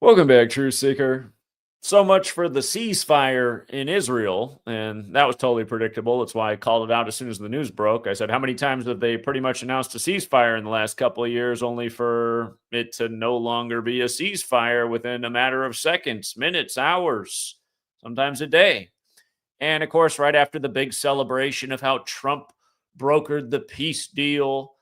Welcome back, Truth Seeker. So much for the ceasefire in Israel, and that was totally predictable. That's why I called it out as soon as the news broke. I said, how many times have they pretty much announced a ceasefire in the last couple of years, only for it to no longer be a ceasefire within a matter of seconds, minutes, hours, sometimes a day? And of course, right after the big celebration of how Trump brokered the peace deal,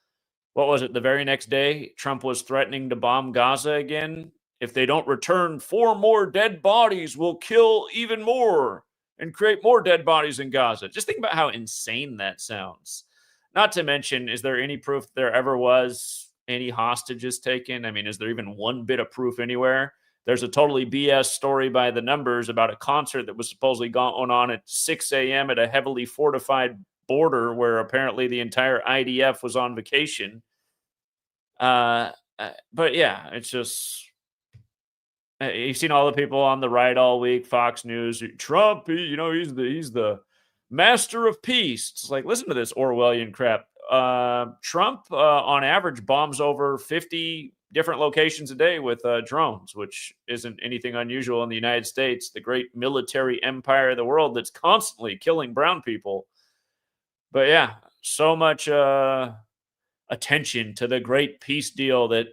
what was it? The very next day, Trump was threatening to bomb Gaza again. If they don't return 4 more dead bodies, we'll kill even more and create more dead bodies in Gaza. Just think about how insane that sounds. Not to mention, is there any proof there ever was any hostages taken? I mean, is there even one bit of proof anywhere? There's a totally BS story by the numbers about a concert that was supposedly going on at 6 a.m. at a heavily fortified border where apparently the entire IDF was on vacation. But yeah, it's just you've seen all the people on the right all week. Fox News, Trump, he's the master of peace. It's like, listen to this Orwellian crap. Trump, on average, bombs over 50 different locations a day with drones, which isn't anything unusual in the United States, the great military empire of the world that's constantly killing brown people. But yeah, so much attention to the great peace deal that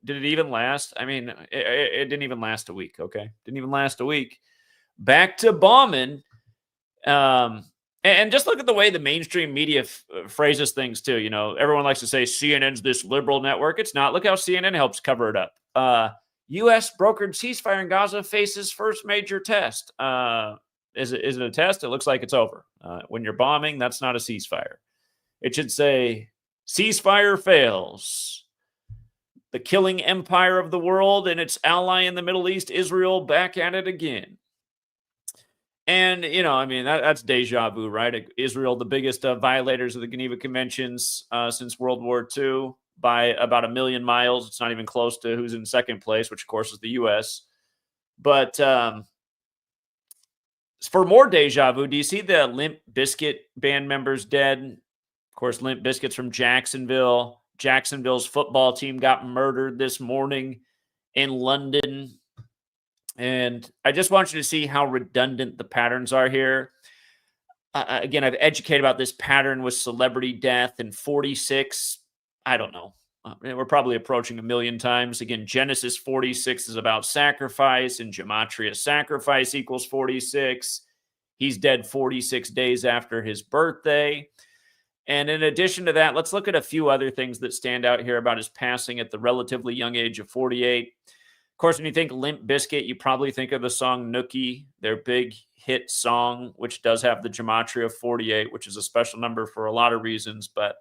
did it even last? I mean, it didn't even last a week. Okay, didn't even last a week. Back to bombing. And just look at the way the mainstream media phrases things too. You know, everyone likes to say CNN's this liberal network. It's not. Look how CNN helps cover it up. U.S. brokered ceasefire in Gaza faces first major test. Is it a test? It looks like it's over. When you're bombing, that's not a ceasefire. It should say ceasefire fails. The killing empire of the world and its ally in the Middle East, Israel, back at it again. And, I mean, that's deja vu, right? Israel, the biggest violators of the Geneva Conventions since World War II by about 1 million miles. It's not even close to who's in second place, which, of course, is the U.S. But for more deja vu, do you see the Limp Bizkit band members dead? Of course, Limp Bizkit's from Jacksonville. Jacksonville's football team got murdered this morning in London. And I just want you to see how redundant the patterns are here. Again, I've educated about this pattern with celebrity death and 46. I don't know. We're probably approaching 1 million times. Again, Genesis 46 is about sacrifice, and Gematria sacrifice equals 46. He's dead 46 days after his birthday. And in addition to that, let's look at a few other things that stand out here about his passing at the relatively young age of 48. Of course, when you think Limp Bizkit, you probably think of the song Nookie, their big hit song, which does have the Gematria 48, which is a special number for a lot of reasons. But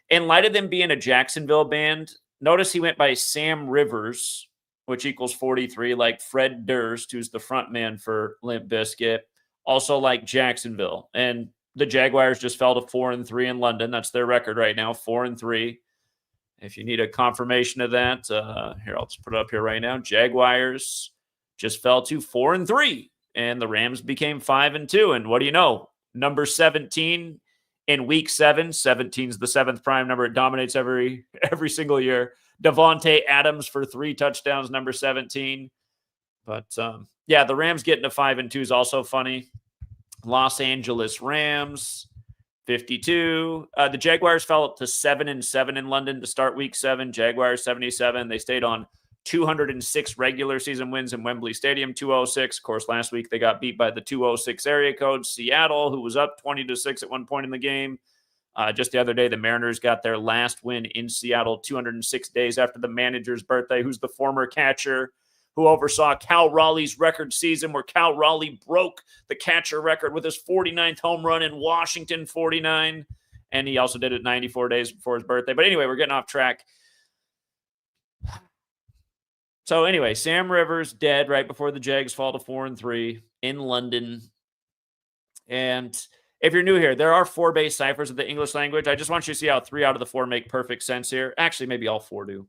in light of them being a Jacksonville band, notice he went by Sam Rivers, which equals 43, like Fred Durst, who's the front man for Limp Bizkit, also like Jacksonville. And the Jaguars just fell to 4-3 in London. That's their record right now, 4-3. If you need a confirmation of that, here, I'll just put it up here right now. Jaguars just fell to 4-3, and the Rams became 5-2. And what do you know? Number 17 in week 7. 17 is the 7th prime number. It dominates every single year. Devontae Adams for 3 touchdowns, number 17. But, yeah, the Rams getting to 5-2 is also funny. Los Angeles Rams, 52. The Jaguars fell up to 7-7 in London to start week 7. Jaguars 77. They stayed on 206 regular season wins in Wembley Stadium, 206. Of course, last week they got beat by the 206 area code, Seattle, who was up 20-6 at one point in the game. Just the other day, the Mariners got their last win in Seattle 206 days after the manager's birthday, who's the former catcher who oversaw Cal Raleigh's record season, where Cal Raleigh broke the catcher record with his 49th home run in Washington, 49. And he also did it 94 days before his birthday. But anyway, we're getting off track. So anyway, Sam Rivers dead right before the Jags fall to 4-3 in London. And if you're new here, there are 4 base ciphers of the English language. I just want you to see how 3 out of the 4 make perfect sense here. Actually, maybe all 4 do.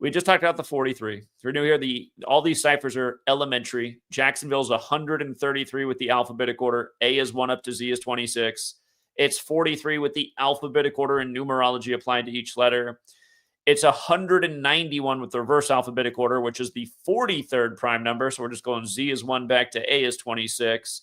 We just talked about the 43. If you're new here, all these ciphers are elementary. Jacksonville's 133 with the alphabetic order. A is 1 up to Z is 26. It's 43 with the alphabetic order and numerology applied to each letter. It's 191 with the reverse alphabetic order, which is the 43rd prime number. So we're just going Z is 1 back to A is 26.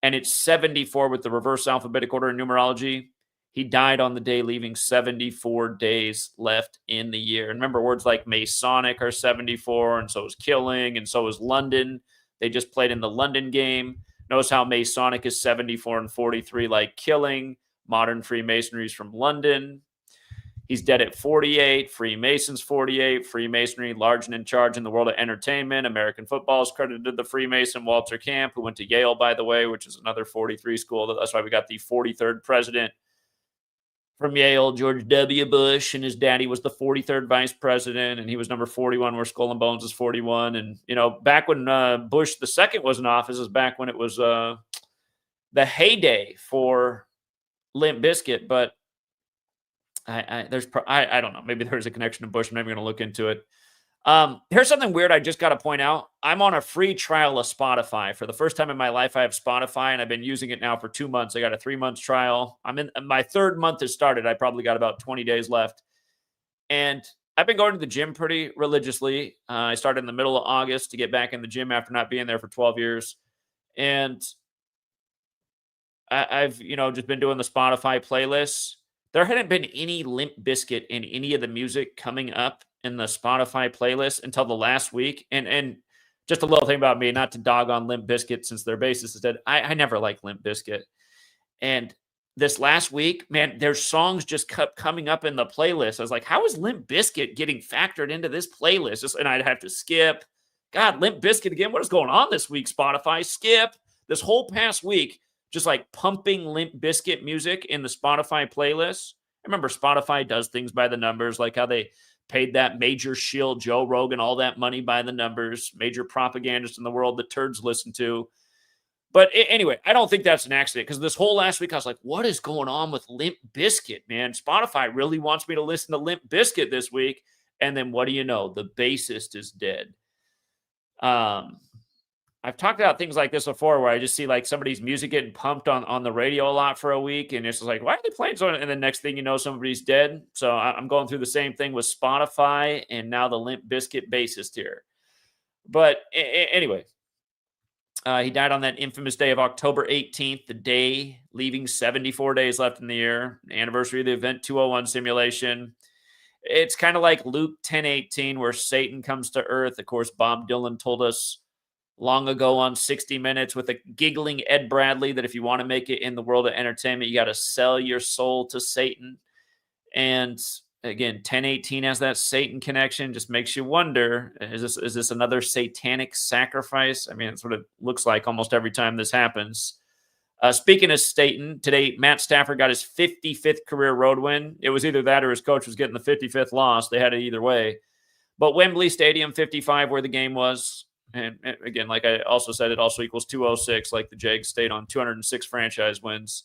And it's 74 with the reverse alphabetic order in numerology. He died on the day, leaving 74 days left in the year. And remember, words like Masonic are 74, and so is killing, and so is London. They just played in the London game. Notice how Masonic is 74 and 43, like killing. Modern Freemasonry is from London. He's dead at 48. Freemasons 48. Freemasonry, large and in charge in the world of entertainment. American football is credited to the Freemason Walter Camp, who went to Yale, by the way, which is another 43 school. That's why we got the 43rd president from Yale, George W. Bush, and his daddy was the 43rd vice president, and he was number 41, where Skull and Bones is 41. And, you know, back when Bush the second was in office, is back when it was the heyday for Limp Bizkit, but I don't know. Maybe there's a connection to Bush. I'm never going to look into it. Here's something weird I just got to point out. I'm on a free trial of Spotify. For the first time in my life, I have Spotify, and I've been using it now for 2 months. I got a 3-month trial. I'm in my 3rd month has started. I probably got about 20 days left. And I've been going to the gym pretty religiously. I started in the middle of August to get back in the gym after not being there for 12 years. And I've, just been doing the Spotify playlists. There hadn't been any Limp Bizkit in any of the music coming up in the Spotify playlist until the last week. And just a little thing about me, not to dog on Limp Bizkit since their bassist is dead. I never liked Limp Bizkit. And this last week, man, their songs just kept coming up in the playlist. I was like, how is Limp Bizkit getting factored into this playlist? And I'd have to skip. God, Limp Bizkit again. What is going on this week, Spotify? Skip. This whole past week, just like pumping Limp Bizkit music in the Spotify playlist. I remember Spotify does things by the numbers, like how they paid that major shield Joe Rogan all that money by the numbers, major propagandist in the world that turds listen to. But anyway, I don't think that's an accident, because this whole last week I was like, what is going on with Limp Bizkit, man? Spotify really wants me to listen to Limp Bizkit this week. And then what do you know? The bassist is dead. I've talked about things like this before, where I just see like somebody's music getting pumped on the radio a lot for a week, and it's just like, why are they playing so? And the next thing you know, somebody's dead. So I'm going through the same thing with Spotify and now the Limp Bizkit bassist here. But anyway, he died on that infamous day of October 18th, the day leaving 74 days left in the year, the anniversary of the Event 201 simulation. It's kind of like Luke 10:18, where Satan comes to earth. Of course, Bob Dylan told us long ago on 60 Minutes with a giggling Ed Bradley that if you want to make it in the world of entertainment, you got to sell your soul to Satan. And again, 10:18 has that Satan connection. Just makes you wonder, is this another satanic sacrifice? I mean, it's what it looks like almost every time this happens. Speaking of Satan, today Matt Stafford got his 55th career road win. It was either that or his coach was getting the 55th loss. They had it either way. But Wembley Stadium, 55, where the game was. And again, like I also said, it also equals 206, like the Jags stayed on 206 franchise wins.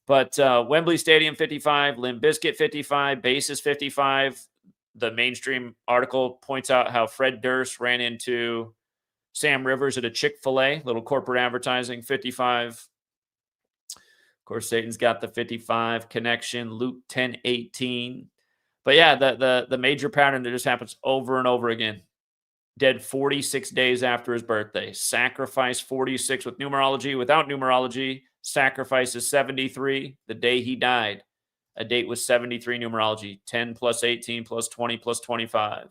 But Wembley Stadium, 55, Limp Bizkit, 55, bases, 55. The mainstream article points out how Fred Durst ran into Sam Rivers at a Chick-fil-A, little corporate advertising, 55. Of course, Satan's got the 55 connection, Luke 10:18. But yeah, the major pattern that just happens over and over again. Dead 46 days after his birthday. Sacrifice 46 with numerology. Without numerology, sacrifice is 73. The day he died, a date with 73 numerology. 10 plus 18 plus 20 plus 25.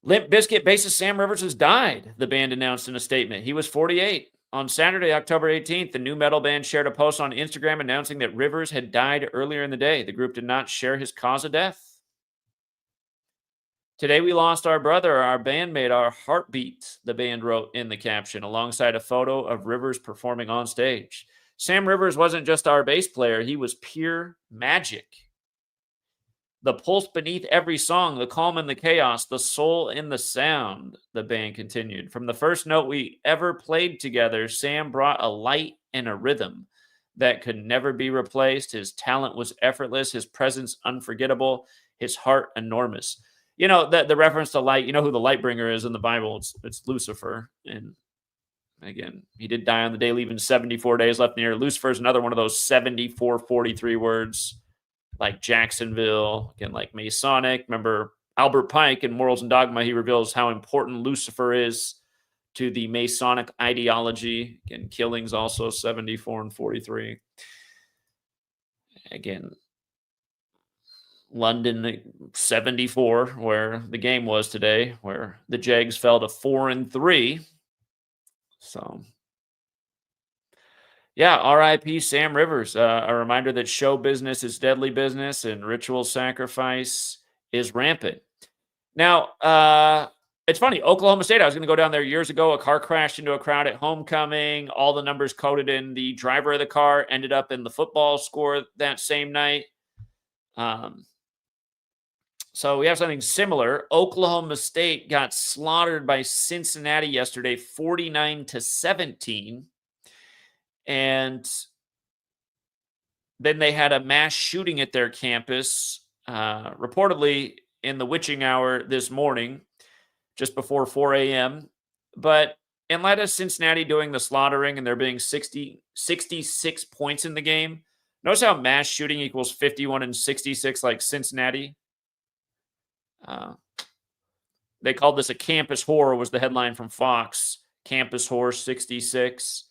Limp Bizkit bassist Sam Rivers has died, the band announced in a statement. He was 48. On Saturday, October 18th, the new metal band shared a post on Instagram announcing that Rivers had died earlier in the day. The group did not share his cause of death. Today we lost our brother, our bandmate, our heartbeat, the band wrote in the caption, alongside a photo of Rivers performing on stage. Sam Rivers wasn't just our bass player, he was pure magic. The pulse beneath every song, the calm in the chaos, the soul in the sound, the band continued. From the first note we ever played together, Sam brought a light and a rhythm that could never be replaced. His talent was effortless, his presence unforgettable, his heart enormous. The reference to light, you know who the light bringer is in the Bible? It's Lucifer. And Again, he did die on the day, leaving 74 days left in the year. Lucifer is another one of those 74-43 words, like Jacksonville, again, like Masonic. Remember Albert Pike in Morals and Dogma, he reveals how important Lucifer is to the Masonic ideology. Again, killings also 74 and 43. Again, London 74, where the game was today, where the Jags fell to 4-3. So, yeah, R.I.P. Sam Rivers. A reminder that show business is deadly business and ritual sacrifice is rampant. Now, it's funny. Oklahoma State, I was going to go down there years ago. A car crashed into a crowd at homecoming. All the numbers coded in the driver of the car ended up in the football score that same night. So we have something similar. Oklahoma State got slaughtered by Cincinnati yesterday, 49-17. And then they had a mass shooting at their campus, reportedly in the witching hour this morning, just before 4 a.m. But in light of Cincinnati doing the slaughtering and there being 66 points in the game, notice how mass shooting equals 51 and 66 like Cincinnati. They called this a campus horror, was the headline from Fox. Campus horror 66.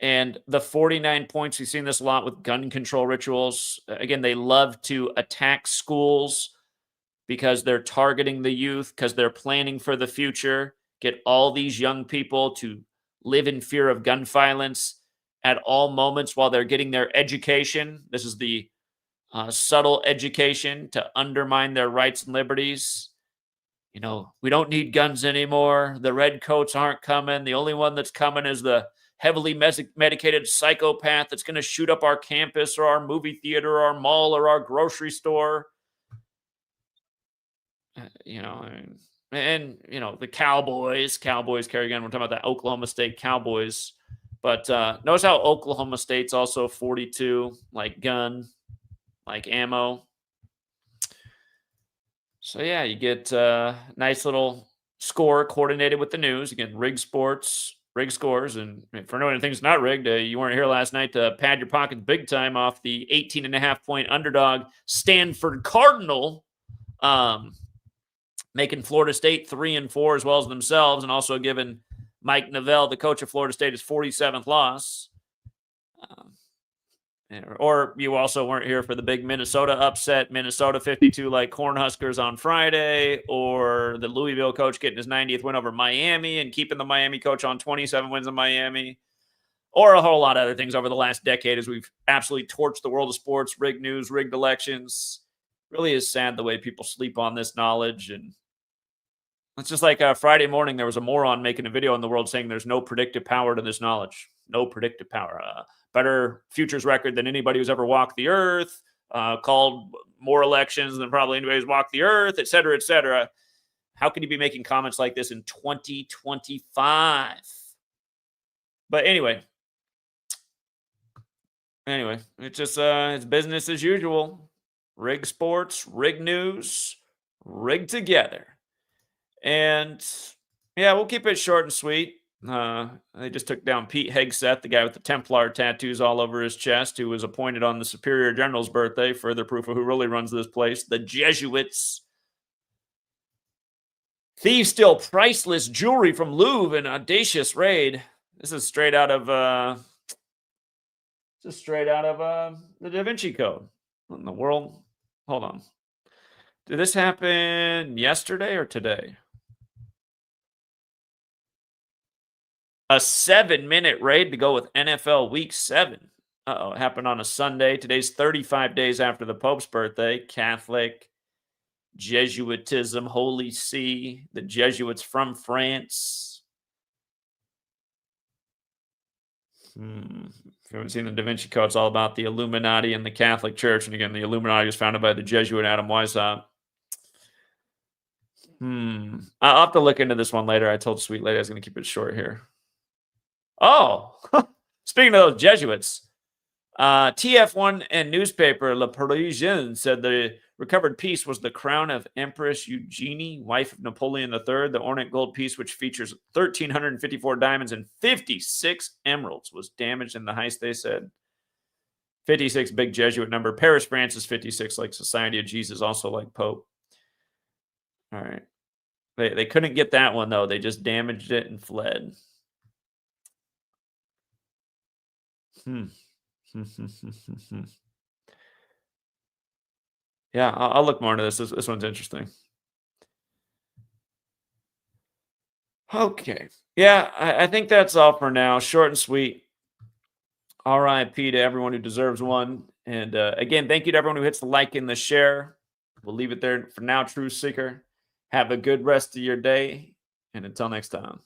And the 49 points, we've seen this a lot with gun control rituals. Again, they love to attack schools because they're targeting the youth, because they're planning for the future, get all these young people to live in fear of gun violence at all moments while they're getting their education. This is the subtle education to undermine their rights and liberties. You know, we don't need guns anymore. The red coats aren't coming. The only one that's coming is the heavily medicated psychopath that's going to shoot up our campus or our movie theater or our mall or our grocery store. You know, and you know, the Cowboys carry again. We're talking about the Oklahoma State Cowboys. But notice how Oklahoma State's also 42, like gun, like ammo. So yeah, you get a nice little score coordinated with the news. Again, Rig Sports, Rig Scores. And for anyone who thinks it's not rigged, you weren't here last night to pad your pockets big time off the 18.5-point underdog Stanford Cardinal, making Florida State 3-4 as well as themselves, and also giving Mike Novell, the coach of Florida State, his 47th loss. Or you also weren't here for the big Minnesota upset, Minnesota 52 like Cornhuskers on Friday, or the Louisville coach getting his 90th win over Miami and keeping the Miami coach on 27 wins in Miami, or a whole lot of other things over the last decade as we've absolutely torched the world of sports, rigged news, rigged elections. Really is sad the way people sleep on this knowledge. And it's just like Friday morning, there was a moron making a video in the world saying there's no predictive power to this knowledge. No predictive power. Better futures record than anybody who's ever walked the earth, called more elections than probably anybody who's walked the earth, et cetera, et cetera. How can you be making comments like this in 2025? But anyway, it's just it's business as usual. Rig sports, rig news, rig together. And yeah, we'll keep it short and sweet. They just took down Pete Hegseth, the guy with the Templar tattoos all over his chest, who was appointed on the Superior General's birthday. Further proof of who really runs this place. The Jesuits. Thieves steal priceless jewelry from Louvre in audacious raid. This is straight out of the Da Vinci Code. What in the world? Hold on. Did this happen yesterday or today? A 7-minute raid to go with NFL Week 7. It happened on a Sunday. Today's 35 days after the Pope's birthday. Catholic, Jesuitism, Holy See, the Jesuits from France. If you haven't seen the Da Vinci Code, it's all about the Illuminati and the Catholic Church. And again, the Illuminati was founded by the Jesuit Adam Weishaupt. I'll have to look into this one later. I told Sweet Lady I was going to keep it short here. Oh, speaking of those Jesuits, TF1 and newspaper Le Parisien said the Recovered piece was the crown of Empress Eugenie, wife of Napoleon III. The ornate gold piece, which features 1,354 diamonds and 56 emeralds, was damaged in the heist, they said. 56, big Jesuit number. Paris, France is 56, like Society of Jesus, also like Pope. All right. They couldn't get that one, though. They just damaged it and fled. Yeah, I'll look more into this. This one's interesting. Okay. Yeah, I think that's all for now. Short and sweet. RIP to everyone who deserves one. And again, thank you to everyone who hits the like and the share. We'll leave it there for now, Truth Seeker. Have a good rest of your day. And until next time.